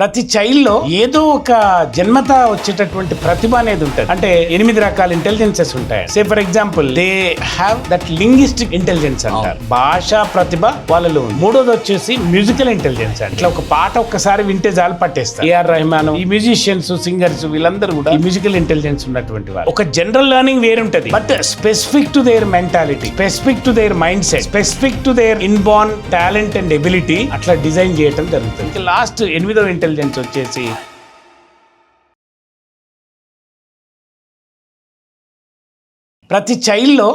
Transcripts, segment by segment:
ప్రతి చైల్డ్లో ఏదో ఒక జన్మత వచ్చేటటువంటి ప్రతిభ అనేది ఉంటుంది. అంటే 8 రకాల ఇంటెలిజెన్సెస్ ఉంటాయి. Say for example they have that linguistic intelligence అంటారు. భాషా ప్రతిభ వాళ్ళలో ఉంది. మూడోది వచ్చేసి మ్యూజికల్ ఇంటెలిజెన్స్. ఇట్లా ఒక పాట ఒక్కసారి వింటే చాలు పట్టేస్తారు. ఏఆర్ రెహమాన్, ఈ మ్యూజిషియన్స్, సింగర్స్ వీళ్ళందరూ కూడా ఈ మ్యూజికల్ ఇంటెలిజెన్స్ ఉన్నటువంటి వాళ్ళు. ఒక జనరల్ లెర్నింగ్ వేరుంటది, but specific to their mentality, specific to their mindset, specific to their inborn talent and ability అట్లా డిజైన్ చేయడం జరుగుతుంది. లాస్ట్ 8వ ఇంటెలిజెన్స్ వచ్చేసి ప్రతి చైల్డ్లో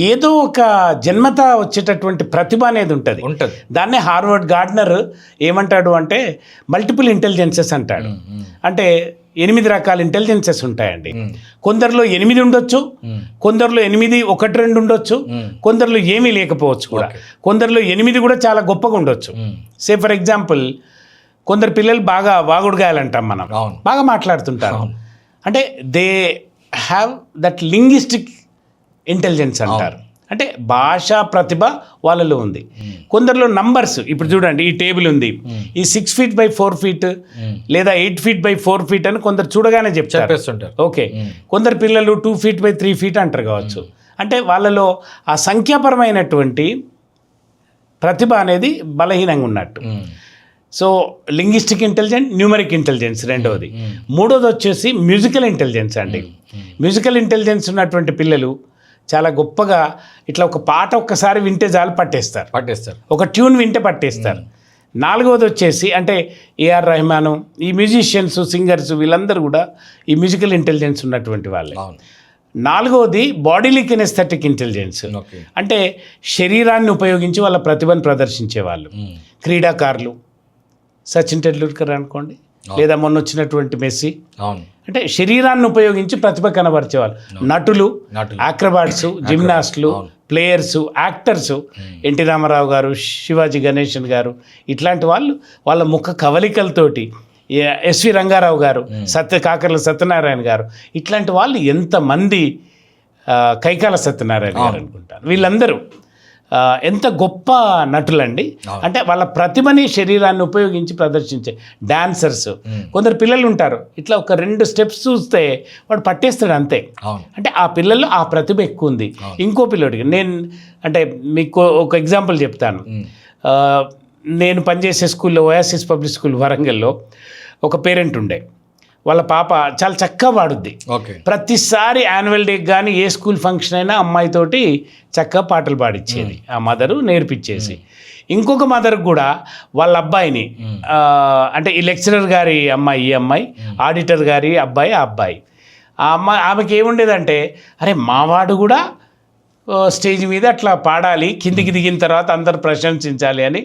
ఏదో ఒక జన్మత వచ్చేటటువంటి ప్రతిభ అనేది ఉంటుంది. దాన్నే హార్వర్డ్ గార్డ్నర్ ఏమంటాడు అంటే మల్టిపుల్ ఇంటెలిజెన్సెస్ అంటాడు. అంటే 8 రకాల ఇంటెలిజెన్సెస్ ఉంటాయండి. కొందరిలో 8 ఉండొచ్చు, కొందరిలో 8 1 2 ఉండొచ్చు, కొందరిలో ఏమీ లేకపోవచ్చు కూడా. కొందరిలో 8 కూడా చాలా గొప్పగా ఉండొచ్చు. సే ఫర్ ఎగ్జాంపుల్ కొందరు పిల్లలు బాగా వాగుడుగాయాలంటాం మనం, బాగా మాట్లాడుతుంటారు. అంటే they have that linguistic intelligence అంటారు. అంటే భాషా ప్రతిభ వాళ్ళలో ఉంది. కొందరిలో నంబర్స్, ఇప్పుడు చూడండి ఈ టేబుల్ ఉంది, ఈ 6 feet by 4 feet లేదా 8 feet by 4 feet అని కొందరు చూడగానే చెప్తారు. ఓకే, కొందరు పిల్లలు 2 feet by 3 feet అంటారు కావచ్చు. అంటే వాళ్ళలో ఆ సంఖ్యాపరమైనటువంటి ప్రతిభ అనేది బలహీనంగా ఉన్నట్టు. So linguistic intelligence, numeric intelligence రెండవది. మూడోది వచ్చేసి మ్యూజికల్ ఇంటెలిజెన్స్ అండి. మ్యూజికల్ ఇంటెలిజెన్స్ ఉన్నటువంటి పిల్లలు చాలా గొప్పగా ఇట్లా ఒక పాట ఒక్కసారి వింటే చాలు పట్టేస్తారు. ఒక ట్యూన్ వింటే పట్టేస్తారు. నాలుగవది వచ్చేసి అంటే ఏఆర్ రెహమాన్, ఈ మ్యూజిషియన్స్, సింగర్స్ వీళ్ళందరూ కూడా ఈ మ్యూజికల్ ఇంటెలిజెన్స్ ఉన్నటువంటి వాళ్ళే. నాలుగవది బాడీలీ కినెస్థెటిక్ ఇంటెలిజెన్స్. అంటే శరీరాన్ని ఉపయోగించి వాళ్ళ ప్రతిభను ప్రదర్శించే వాళ్ళు. క్రీడాకారులు, సచిన్ టెండూల్కర్ అనుకోండి, లేదా మొన్న వచ్చినటువంటి మెస్సీ. అంటే శరీరాన్ని ఉపయోగించి ప్రతిభ కనబరిచేవాళ్ళు. నటులు, యాక్రబాట్స్, జిమ్నాస్టులు, ప్లేయర్సు, యాక్టర్సు, ఎన్టీ రామారావు గారు, శివాజీ గణేశన్ గారు, ఇట్లాంటి వాళ్ళు వాళ్ళ ముఖ కవలికలతోటి, ఎస్వి రంగారావు గారు, కాకర్ల సత్యనారాయణ గారు, ఇట్లాంటి వాళ్ళు ఎంతమంది, కైకాల సత్యనారాయణ గారు అనుకుంటారు, వీళ్ళందరూ ఎంత గొప్ప నటులండి. అంటే వాళ్ళ ప్రతిభని, శరీరాన్ని ఉపయోగించి ప్రదర్శించే డాన్సర్స్. కొందరు పిల్లలు ఉంటారు, ఇట్లా ఒక 2 steps చూస్తే వాడు పట్టేస్తాడు అంతే. అంటే ఆ పిల్లల్లో ఆ ప్రతిభ ఎక్కువ ఉంది. ఇంకో పిల్లడికి నేను అంటే మీకు ఒక ఎగ్జాంపుల్ చెప్తాను. నేను పనిచేసే స్కూల్లో, ఓయాసిస్ పబ్లిక్ స్కూల్ వరంగల్లో ఒక పేరెంట్ ఉండే. వాళ్ళ పాప చాలా చక్కగా పాడుద్ది. ప్రతిసారి యాన్యువల్ డేకి కానీ ఏ స్కూల్ ఫంక్షన్ అయినా అమ్మాయితోటి చక్కగా పాటలు పాడిచ్చేది ఆ మదరు, నేర్పించేసి. ఇంకొక మదర్కి కూడా వాళ్ళ అబ్బాయిని అంటే ఈ లెక్చరర్ గారి అమ్మాయి, ఈ అమ్మాయి ఆడిటర్ గారి అబ్బాయి, ఆ అబ్బాయి, ఆ అమ్మాయి, ఆమెకి ఏముండేదంటే అరే మావాడు కూడా స్టేజ్ మీద అట్లా పాడాలి, కిందికి దిగిన తర్వాత అందరు ప్రశంసించాలి అని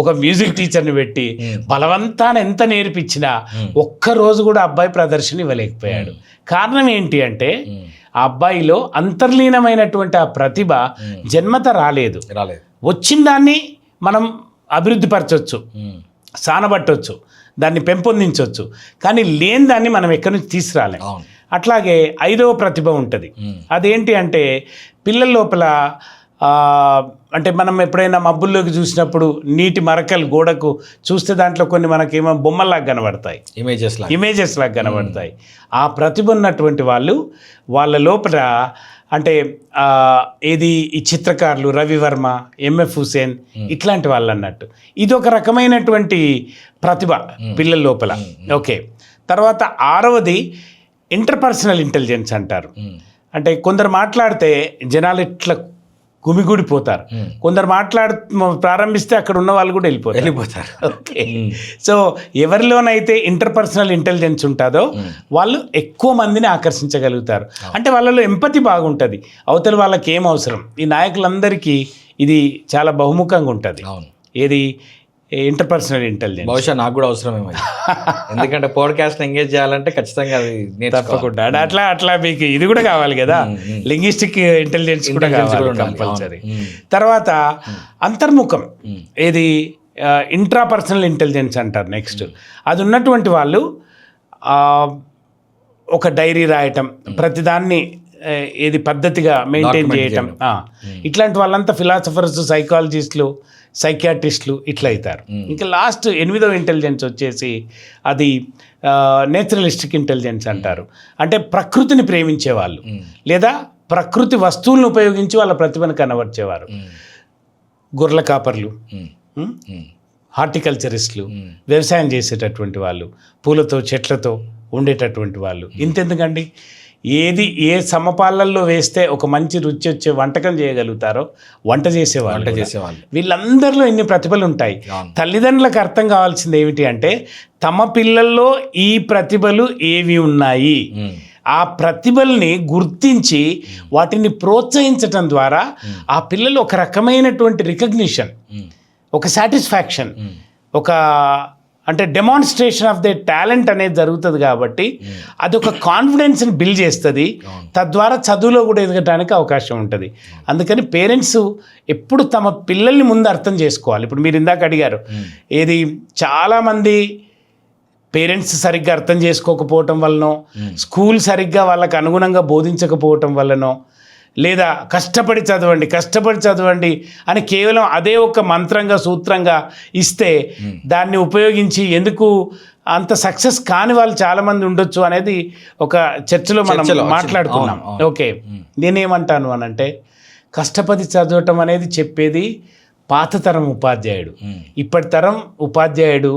ఒక మ్యూజిక్ టీచర్ని పెట్టి బలవంతాన ఎంత నేర్పించినా ఒక్కరోజు కూడా అబ్బాయి ప్రదర్శన ఇవ్వలేకపోయాడు. కారణం ఏంటి అంటే ఆ అబ్బాయిలో అంతర్లీనమైనటువంటి ఆ ప్రతిభ జన్మత రాలేదు. వచ్చిన దాన్ని మనం అభివృద్ధి పరచవచ్చు, సానబట్టవచ్చు, దాన్ని పెంపొందించవచ్చు, కానీ లేని దాన్ని మనం ఎక్కడి నుంచి తీసుకురాలేం. అట్లాగే 5వ ప్రతిభ ఉంటుంది. అదేంటి అంటే పిల్లల లోపల అంటే మనం ఎప్పుడైనా మబ్బుల్లోకి చూసినప్పుడు నీటి మరకలు గోడకు చూస్తే దాంట్లో కొన్ని మనకేమో బొమ్మల్లాగా కనబడతాయి, ఇమేజెస్ లాగా కనబడతాయి. ఆ ప్రతిభ ఉన్నటువంటి వాళ్ళు వాళ్ళ లోపల అంటే ఏది ఈ చిత్రకారులు రవివర్మ, ఎంఎఫ్ హుసేన్ ఇట్లాంటి వాళ్ళు అన్నట్టు. ఇది ఒక రకమైనటువంటి ప్రతిభ పిల్లల లోపల. ఓకే, తర్వాత 6వది ఇంటర్పర్సనల్ ఇంటెలిజెన్స్ అంటారు. అంటే కొందరు మాట్లాడితే జనాలు ఇట్లా గుమిగూడిపోతారు, కొందరు ప్రారంభిస్తే అక్కడ ఉన్న వాళ్ళు కూడా వెళ్ళిపోతారు. ఓకే, సో ఎవరిలోనైతే ఇంటర్పర్సనల్ ఇంటెలిజెన్స్ ఉంటుందో వాళ్ళు ఎక్కువ మందిని ఆకర్షించగలుగుతారు. అంటే వాళ్ళలో ఎంపతి బాగుంటుంది, అవతల వాళ్ళకి ఏం అవసరం. ఈ నాయకులందరికీ ఇది చాలా బహుముఖంగా ఉంటుంది. ఏది ఇంటర్పర్సనల్ ఇంటెలిజెన్స్. బహుశా నాకు కూడా అవసరమేమో, ఎందుకంటే పాడ్కాస్ట్ ఎంగేజ్ చేయాలంటే ఖచ్చితంగా అది తప్పకుండా. అట్లా మీకు ఇది కూడా కావాలి కదా, లింగ్విస్టిక్ ఇంటెలిజెన్స్ కూడా కావాలి కంపల్సరీ. తర్వాత అంతర్ముఖం, ఏది ఇంట్రాపర్సనల్ ఇంటెలిజెన్స్ అంటారు నెక్స్ట్. అది ఉన్నటువంటి వాళ్ళు ఒక డైరీ రాయటం, ప్రతిదాన్ని ఏది పద్ధతిగా మెయింటైన్ చేయటం, ఇట్లాంటి వాళ్ళంతా ఫిలాసఫర్స్, సైకాలజిస్టులు, సైకియాట్రిస్టులు ఇట్లా అవుతారు. ఇంకా లాస్ట్ 8వ ఇంటెలిజెన్స్ వచ్చేసి అది నేచురలిస్టిక్ ఇంటెలిజెన్స్ అంటారు. అంటే ప్రకృతిని ప్రేమించే వాళ్ళు లేదా ప్రకృతి వస్తువులను ఉపయోగించి వాళ్ళ ప్రతిభను కనబర్చేవారు. గొర్రెల కాపర్లు, హార్టికల్చరిస్టులు, వ్యవసాయం చేసేటటువంటి వాళ్ళు, పూలతో చెట్లతో ఉండేటటువంటి వాళ్ళు. ఇంతెందుకండి, ఏది ఏ సమపాలల్లో వేస్తే ఒక మంచి రుచి వచ్చే వంటకం చేయగలుగుతారో వంట చేసేవాళ్ళు. వీళ్ళందరిలో ఇన్ని ప్రతిభలు ఉంటాయి. తల్లిదండ్రులకు అర్థం కావాల్సింది ఏమిటి అంటే తమ పిల్లల్లో ఈ ప్రతిభలు ఏవి ఉన్నాయి, ఆ ప్రతిభల్ని గుర్తించి వాటిని ప్రోత్సహించటం ద్వారా ఆ పిల్లలు ఒక రకమైనటువంటి రికగ్నిషన్, ఒక సాటిస్ఫాక్షన్, ఒక అంటే డెమాన్స్ట్రేషన్ ఆఫ్ ద టాలెంట్ అనేది జరుగుతుంది. కాబట్టి అదొక కాన్ఫిడెన్స్ని బిల్డ్ చేస్తుంది. తద్వారా చదువులో కూడా ఎదగడానికి అవకాశం ఉంటుంది. అందుకని పేరెంట్స్ ఎప్పుడు తమ పిల్లల్ని ముందు అర్థం చేసుకోవాలి. ఇప్పుడు మీరు ఇందాక అడిగారు, ఏది చాలామంది పేరెంట్స్ సరిగ్గా అర్థం చేసుకోకపోవటం వలనో, స్కూల్ సరిగ్గా వాళ్ళకు అనుగుణంగా బోధించకపోవటం వలనో, లేదా కష్టపడి చదవండి అని కేవలం అదే ఒక మంత్రంగా సూత్రంగా ఇస్తే దాన్ని ఉపయోగించి ఎందుకు అంత సక్సెస్ కాని వాళ్ళు చాలామంది ఉండొచ్చు అనేది ఒక చర్చలో మనం మాట్లాడుకున్నాం. ఓకే, నేనేమంటాను అనంటే కష్టపడి చదవటం అనేది చెప్పేది పాత తరం ఉపాధ్యాయుడు. ఇప్పటి తరం ఉపాధ్యాయుడు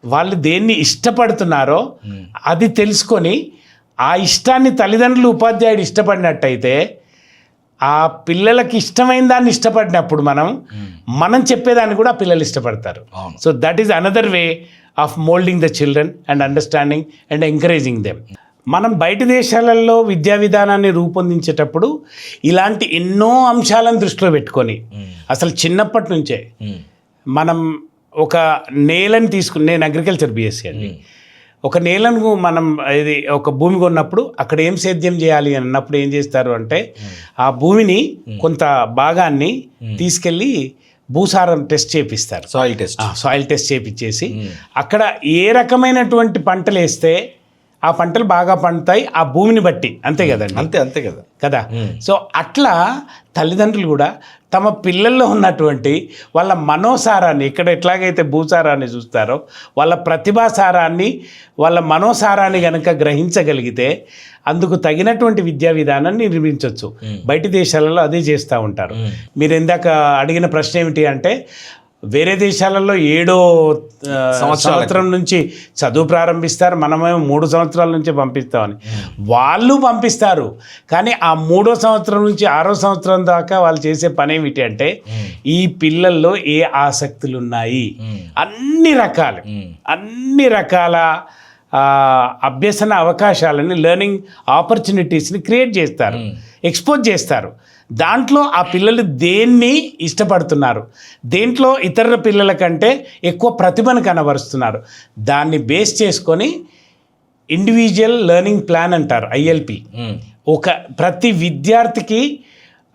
వాళ్ళు దేన్ని ఇష్టపడుతున్నారో అది తెలుసుకొని ఆ ఇష్టాన్ని తల్లిదండ్రులు ఉపాధ్యాయుడు ఇష్టపడినట్టయితే ఆ పిల్లలకి ఇష్టమైన దాన్ని ఇష్టపడినప్పుడు మనం చెప్పేదాన్ని కూడా పిల్లలు ఇష్టపడతారు. So that is another way of moulding the children and understanding and encouraging them. మనం బయట దేశాలలో విద్యా విధానాన్ని రూపొందించేటప్పుడు ఇలాంటి ఎన్నో అంశాలను దృష్టిలో పెట్టుకొని అసలు చిన్నప్పటి నుంచే మనం ఒక నేలని తీసుకుని, నేను అగ్రికల్చర్ బీఎస్సీ అండి, ఒక నేలను మనం ఇది ఒక భూమి కొన్నప్పుడు అక్కడ ఏం సేద్యం చేయాలి అన్నప్పుడు ఏం చేస్తారు అంటే ఆ భూమిని కొంత భాగాన్ని తీసుకెళ్ళి భూసారం టెస్ట్ చేపిస్తారు, సాయిల్ టెస్ట్ చేపించేసి అక్కడ ఏ రకమైనటువంటి పంటలు వేస్తే ఆ పంటలు బాగా పండుతాయి ఆ భూమిని బట్టి. అంతే కదండి, అంతే కదా. సో అట్లా తల్లిదండ్రులు కూడా తమ పిల్లల్లో ఉన్నటువంటి వాళ్ళ మనోసారాన్ని, ఇక్కడ ఎట్లాగైతే భూసారాన్ని చూస్తారో వాళ్ళ ప్రతిభాసారాన్ని, వాళ్ళ మనోసారాన్ని కనుక గ్రహించగలిగితే అందుకు తగినటువంటి విద్యా విధానాన్ని నిర్మించవచ్చు. బయటి దేశాలలో అదే చేస్తూ ఉంటారు. మీరు ఇందాక అడిగిన ప్రశ్న ఏమిటి అంటే వేరే దేశాలలో 7వ సంవత్సరం నుంచి చదువు ప్రారంభిస్తారు, మనమేమో 3 సంవత్సరాల నుంచి పంపిస్తామని. వాళ్ళు పంపిస్తారు, కానీ ఆ 3వ సంవత్సరం నుంచి 6వ సంవత్సరం దాకా వాళ్ళు చేసే పని ఏమిటి అంటే ఈ పిల్లల్లో ఏ ఆసక్తులు ఉన్నాయి, అన్ని రకాల అభ్యసన అవకాశాలని, లెర్నింగ్ ఆపర్చునిటీస్ని క్రియేట్ చేస్తారు, ఎక్స్పోజ్ చేస్తారు. దాంట్లో ఆ పిల్లలు దేన్ని ఇష్టపడుతున్నారు, దేంట్లో ఇతర పిల్లల కంటే ఎక్కువ ప్రతిభను కనబరుస్తున్నారు, దాన్ని బేస్ చేసుకొని ఇండివిజువల్ లెర్నింగ్ ప్లాన్ అంటారు, ILP. ఒక ప్రతి విద్యార్థికి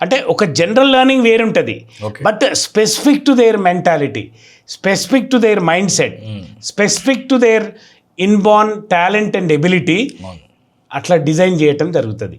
అంటే ఒక జనరల్ లెర్నింగ్ వేరుంటుంది, but specific to their mentality, specific to their mindset, specific to their inborn talent and ability అట్లా డిజైన్ చేయటం జరుగుతుంది.